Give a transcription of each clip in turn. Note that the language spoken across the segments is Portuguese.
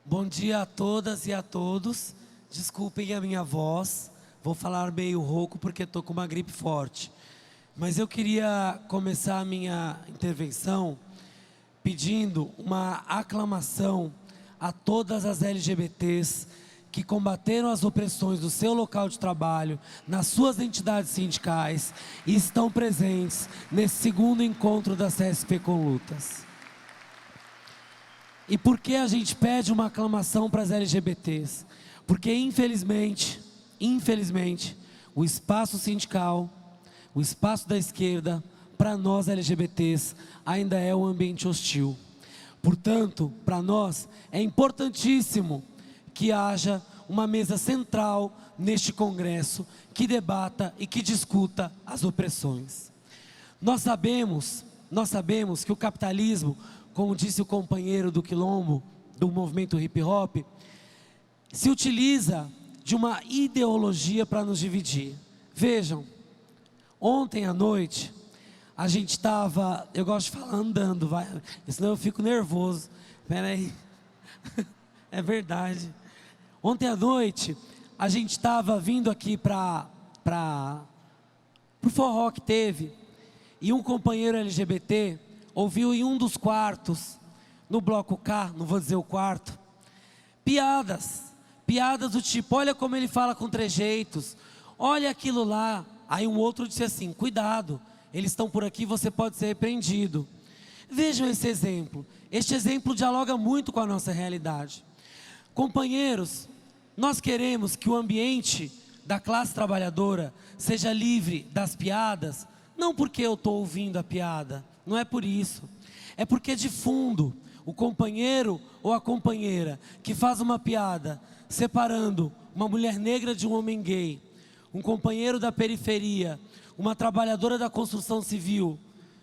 Bom dia a todas e a todos. Desculpem a minha voz, vou falar meio rouco porque estou com uma gripe forte. Mas eu queria começar a minha intervenção pedindo uma aclamação a todas as LGBTs que combateram as opressões do seu local de trabalho, nas suas entidades sindicais e estão presentes nesse segundo encontro da CSP com Lutas. E por que a gente pede uma aclamação para as LGBTs? Porque infelizmente, o espaço sindical, o espaço da esquerda, para nós LGBTs, ainda é um ambiente hostil. Portanto, para nós é importantíssimo que haja uma mesa central neste congresso que debata e que discuta as opressões. Nós sabemos que o capitalismo, como disse o companheiro do Quilombo, do movimento hip hop, se utiliza de uma ideologia para nos dividir. Vejam, ontem à noite, a gente estava, eu gosto de falar andando, senão eu fico nervoso. Espera aí, é verdade. Ontem à noite, a gente estava vindo aqui para o forró que teve, e um companheiro LGBT ouviu em um dos quartos, no bloco K, não vou dizer o quarto, piadas do tipo, olha como ele fala com trejeitos, olha aquilo lá. Aí um outro disse assim, cuidado, eles estão por aqui, você pode ser repreendido. Vejam esse exemplo, este exemplo dialoga muito com a nossa realidade. Companheiros, nós queremos que o ambiente da classe trabalhadora seja livre das piadas, não porque eu estou ouvindo a piada, não é por isso, é porque de fundo, o companheiro ou a companheira que faz uma piada separando uma mulher negra de um homem gay, um companheiro da periferia, uma trabalhadora da construção civil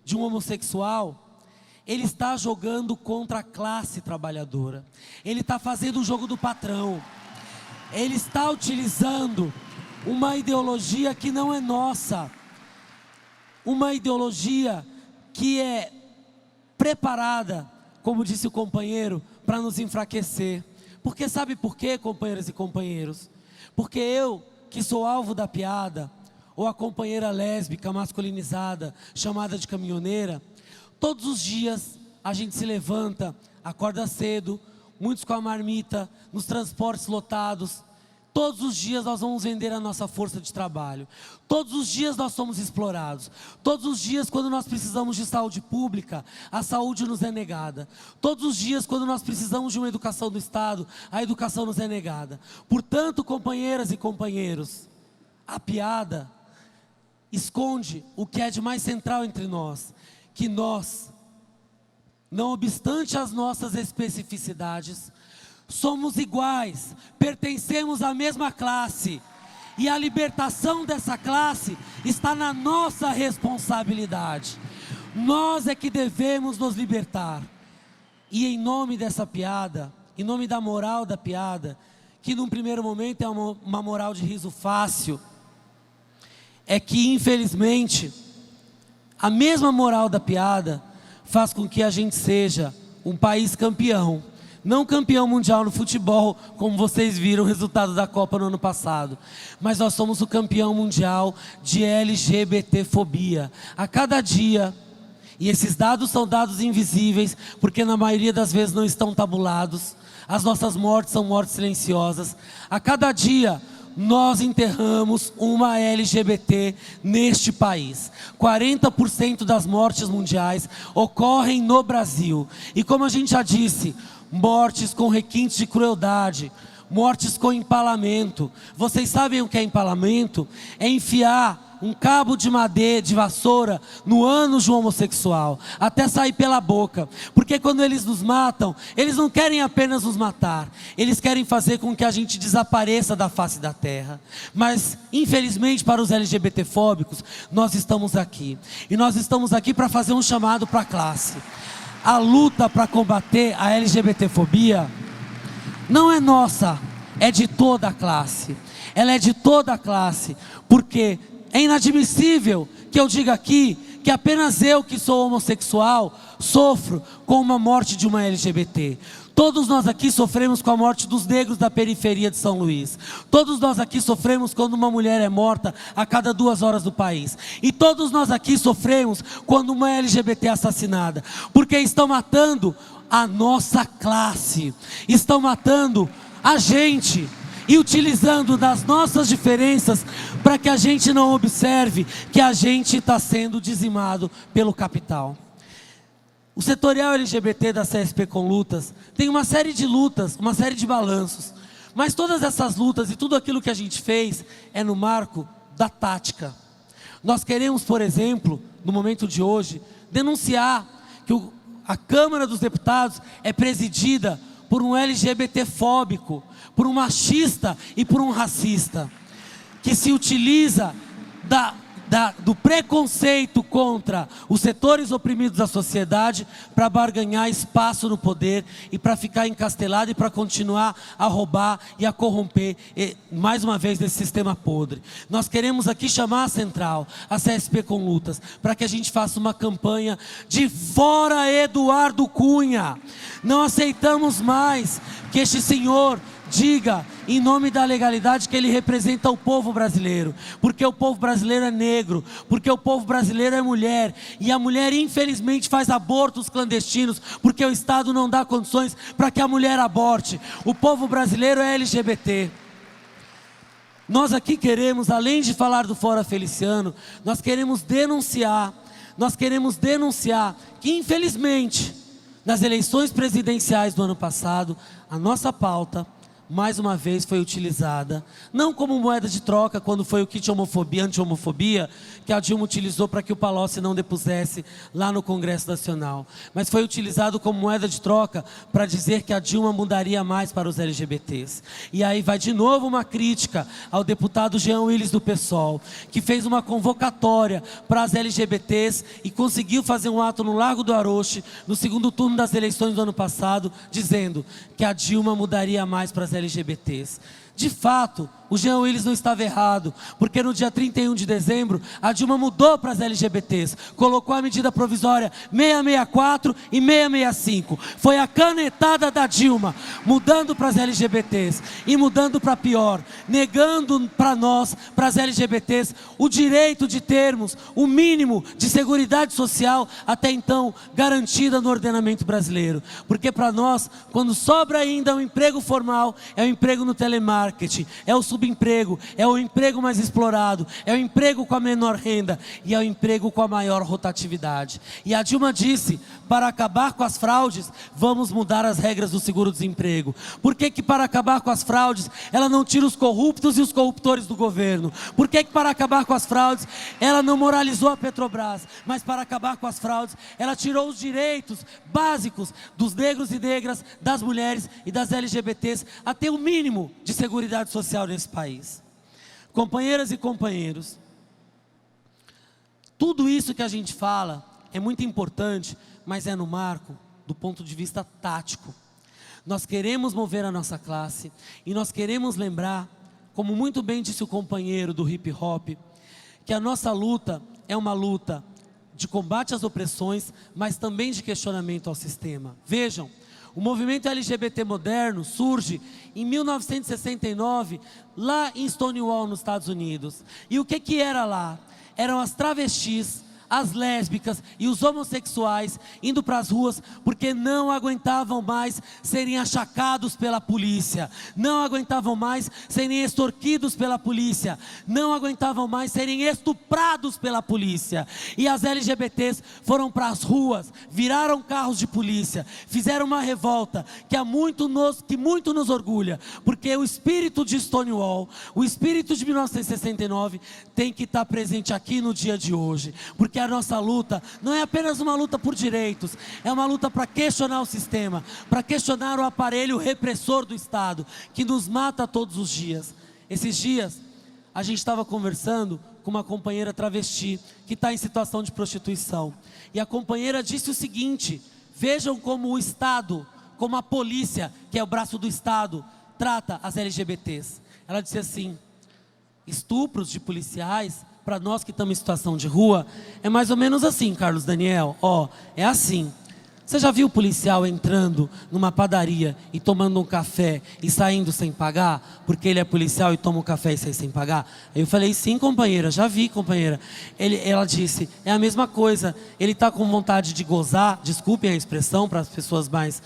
de um homossexual, ele está jogando contra a classe trabalhadora, ele está fazendo o jogo do patrão, ele está utilizando uma ideologia que não é nossa, uma ideologia que é preparada, como disse o companheiro, para nos enfraquecer. Porque sabe por quê, companheiras e companheiros? Porque eu, que sou alvo da piada, ou a companheira lésbica masculinizada, chamada de caminhoneira, todos os dias a gente se levanta, acorda cedo, muitos com a marmita, nos transportes lotados. Todos os dias nós vamos vender a nossa força de trabalho. Todos os dias nós somos explorados. Todos os dias, quando nós precisamos de saúde pública, a saúde nos é negada. Todos os dias, quando nós precisamos de uma educação do Estado, a educação nos é negada. Portanto, companheiras e companheiros, a piada esconde o que é de mais central entre nós, que nós, não obstante as nossas especificidades, somos iguais, pertencemos à mesma classe, e a libertação dessa classe está na nossa responsabilidade. Nós é que devemos nos libertar. E em nome dessa piada, em nome da moral da piada, que num primeiro momento é uma moral de riso fácil, é que infelizmente a mesma moral da piada faz com que a gente seja um país campeão. Não campeão mundial no futebol, como vocês viram o resultado da Copa no ano passado. Mas nós somos o campeão mundial de LGBTfobia. A cada dia, e esses dados são dados invisíveis, porque na maioria das vezes não estão tabulados. As nossas mortes são mortes silenciosas. A cada dia, nós enterramos uma LGBT neste país. 40% das mortes mundiais ocorrem no Brasil. E como a gente já disse, mortes com requintes de crueldade, mortes com empalamento. Vocês sabem o que é empalamento? É enfiar um cabo de madeira, de vassoura, no ânus de um homossexual, até sair pela boca. Porque quando eles nos matam, eles não querem apenas nos matar, eles querem fazer com que a gente desapareça da face da terra. Mas, infelizmente, para os LGBTfóbicos, nós estamos aqui. E nós estamos aqui para fazer um chamado para a classe. A luta para combater a LGBTfobia não é nossa, é de toda a classe. Ela é de toda a classe, porque é inadmissível que eu diga aqui que apenas eu, que sou homossexual, sofro com uma morte de uma LGBT. Todos nós aqui sofremos com a morte dos negros da periferia de São Luís. Todos nós aqui sofremos quando uma mulher é morta a cada 2 horas do país. E todos nós aqui sofremos quando uma LGBT é assassinada. Porque estão matando a nossa classe. Estão matando a gente. E utilizando das nossas diferenças para que a gente não observe que a gente está sendo dizimado pelo capital. O setorial LGBT da CSP com Lutas tem uma série de lutas, uma série de balanços. Mas todas essas lutas e tudo aquilo que a gente fez é no marco da tática. Nós queremos, por exemplo, no momento de hoje, denunciar que a Câmara dos Deputados é presidida por um LGBT-fóbico, por um machista e por um racista, que se utiliza do preconceito contra os setores oprimidos da sociedade para barganhar espaço no poder e para ficar encastelado e para continuar a roubar e a corromper mais uma vez nesse sistema podre. Nós queremos aqui chamar a Central, a CSP com Lutas, para que a gente faça uma campanha de fora Eduardo Cunha. Não aceitamos mais que este senhor diga, em nome da legalidade, que ele representa o povo brasileiro, porque o povo brasileiro é negro, porque o povo brasileiro é mulher, e a mulher infelizmente faz abortos clandestinos, porque o Estado não dá condições para que a mulher aborte. O povo brasileiro é LGBT. Nós aqui queremos, além de falar do Fora Feliciano, nós queremos denunciar que infelizmente, nas eleições presidenciais do ano passado, a nossa pauta mais uma vez foi utilizada, não como moeda de troca, quando foi o kit homofobia, anti-homofobia, que a Dilma utilizou para que o Palocci não depusesse lá no Congresso Nacional, mas foi utilizado como moeda de troca para dizer que a Dilma mudaria mais para os LGBTs. E aí vai de novo uma crítica ao deputado Jean Willis do PSOL, que fez uma convocatória para as LGBTs e conseguiu fazer um ato no Largo do Aroche, no segundo turno das eleições do ano passado, dizendo que a Dilma mudaria mais para as LGBTs. De fato, o Jean Willis não estava errado, porque no dia 31 de dezembro, a Dilma mudou para as LGBTs, colocou a medida provisória 664 e 665. Foi a canetada da Dilma, mudando para as LGBTs e mudando para pior, negando para nós, para as LGBTs, o direito de termos o mínimo de seguridade social até então garantida no ordenamento brasileiro. Porque para nós, quando sobra ainda um emprego formal, é o emprego no telemarketing, é o subemprego, é o emprego mais explorado, é o emprego com a menor renda e é o emprego com a maior rotatividade. E a Dilma disse, para acabar com as fraudes, vamos mudar as regras do seguro-desemprego. Por que que para acabar com as fraudes, ela não tira os corruptos e os corruptores do governo? Por que que para acabar com as fraudes, ela não moralizou a Petrobras, mas para acabar com as fraudes, ela tirou os direitos básicos dos negros e negras, das mulheres e das LGBTs, a ter o mínimo de seguridade social nesse país. Companheiras e companheiros, tudo isso que a gente fala é muito importante, mas é no marco do ponto de vista tático. Nós queremos mover a nossa classe e nós queremos lembrar, como muito bem disse o companheiro do hip hop, que a nossa luta é uma luta de combate às opressões, mas também de questionamento ao sistema. Vejam, o movimento LGBT moderno surge em 1969, lá em Stonewall, nos Estados Unidos. E o que era lá? Eram as travestis, as lésbicas e os homossexuais indo para as ruas porque não aguentavam mais serem achacados pela polícia, não aguentavam mais serem extorquidos pela polícia, não aguentavam mais serem estuprados pela polícia. E as LGBTs foram para as ruas, viraram carros de polícia, fizeram uma revolta que muito nos orgulha, porque o espírito de Stonewall, o espírito de 1969 tem que estar presente aqui no dia de hoje, porque a nossa luta não é apenas uma luta por direitos, é uma luta para questionar o sistema, para questionar o aparelho repressor do Estado, que nos mata todos os dias. Esses dias, a gente estava conversando com uma companheira travesti, que está em situação de prostituição, e a companheira disse o seguinte: vejam como o Estado, como a polícia, que é o braço do Estado, trata as LGBTs. Ela disse assim: estupros de policiais, para nós que estamos em situação de rua, é mais ou menos assim, Carlos Daniel, ó, é assim. Você já viu o policial entrando numa padaria e tomando um café e saindo sem pagar? Porque ele é policial e toma um café e sai sem pagar? Aí eu falei, sim, companheira, já vi, companheira. Ela disse, é a mesma coisa. Ele está com vontade de gozar, desculpem a expressão para as pessoas mais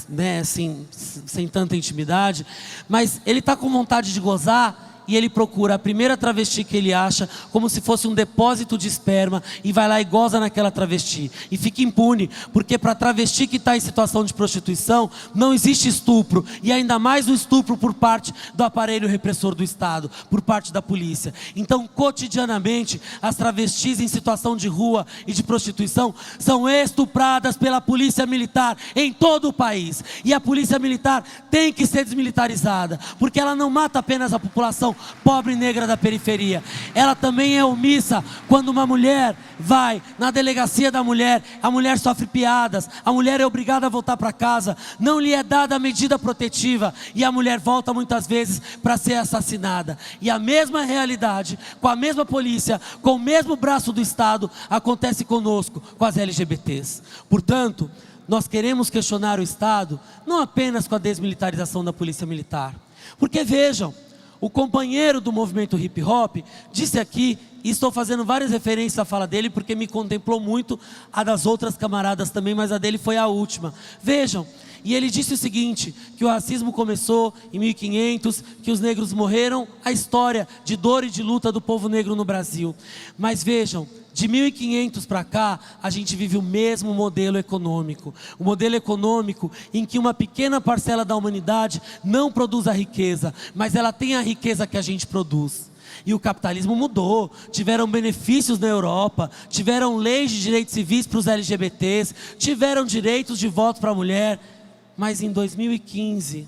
né, assim, sem tanta intimidade, mas ele está com vontade de gozar, e ele procura a primeira travesti que ele acha, como se fosse um depósito de esperma, e vai lá e goza naquela travesti, e fica impune, porque para travesti que está em situação de prostituição, não existe estupro, e ainda mais o estupro por parte do aparelho repressor do Estado, por parte da polícia. Então, cotidianamente, as travestis em situação de rua e de prostituição, são estupradas pela polícia militar, em todo o país, e a polícia militar tem que ser desmilitarizada, porque ela não mata apenas a população pobre e negra da periferia, ela também é omissa. Quando uma mulher vai na delegacia da mulher, a mulher sofre piadas, a mulher é obrigada a voltar para casa, não lhe é dada a medida protetiva, e a mulher volta muitas vezes para ser assassinada. E a mesma realidade, com a mesma polícia, com o mesmo braço do Estado, acontece conosco, com as LGBTs. Portanto, nós queremos questionar o Estado, não apenas com a desmilitarização da polícia militar, porque vejam, o companheiro do movimento hip hop disse aqui, e estou fazendo várias referências à fala dele, porque me contemplou muito a das outras camaradas também, mas a dele foi a última. Vejam, e ele disse o seguinte, que o racismo começou em 1500, que os negros morreram, a história de dor e de luta do povo negro no Brasil. Mas vejam, de 1500 para cá, a gente vive o mesmo modelo econômico. O modelo econômico em que uma pequena parcela da humanidade não produz a riqueza, mas ela tem a riqueza que a gente produz. E o capitalismo mudou, tiveram benefícios na Europa, tiveram leis de direitos civis para os LGBTs, tiveram direitos de voto para a mulher, mas em 2015...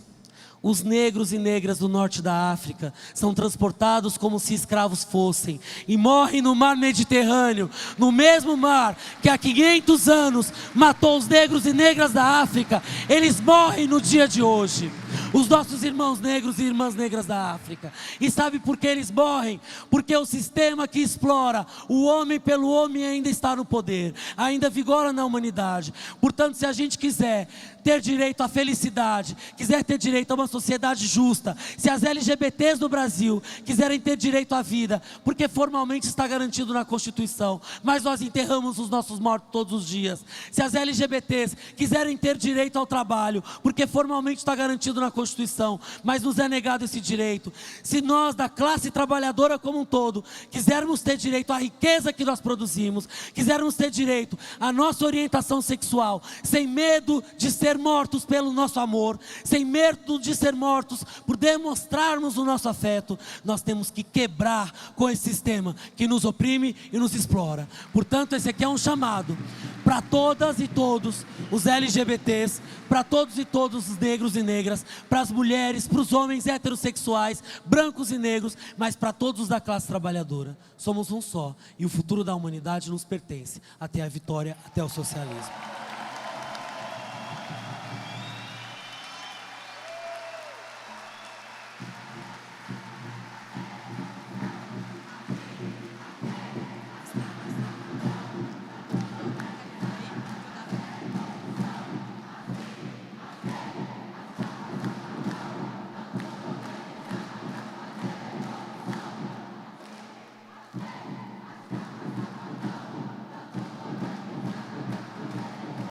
os negros e negras do norte da África são transportados como se escravos fossem e morrem no mar Mediterrâneo, no mesmo mar que há 500 anos matou os negros e negras da África. Eles morrem no dia de hoje, os nossos irmãos negros e irmãs negras da África. E sabe por que eles morrem? Porque o sistema que explora o homem pelo homem ainda está no poder, ainda vigora na humanidade. Portanto, se a gente quiser ter direito à felicidade, quiser ter direito a uma sociedade justa, se as LGBTs do Brasil quiserem ter direito à vida, porque formalmente está garantido na Constituição, mas nós enterramos os nossos mortos todos os dias. Se as LGBTs quiserem ter direito ao trabalho, porque formalmente está garantido na Constituição, mas nos é negado esse direito. Se nós da classe trabalhadora como um todo, quisermos ter direito à riqueza que nós produzimos, quisermos ter direito à nossa orientação sexual, sem medo de ser mortos pelo nosso amor, sem medo de ser mortos por demonstrarmos o nosso afeto, nós temos que quebrar com esse sistema que nos oprime e nos explora. Portanto, esse aqui é um chamado para todas e todos os LGBTs, para todos e todos os negros e negras, para as mulheres, para os homens heterossexuais, brancos e negros, mas para todos da classe trabalhadora. Somos um só, e o futuro da humanidade nos pertence, até a vitória, até o socialismo.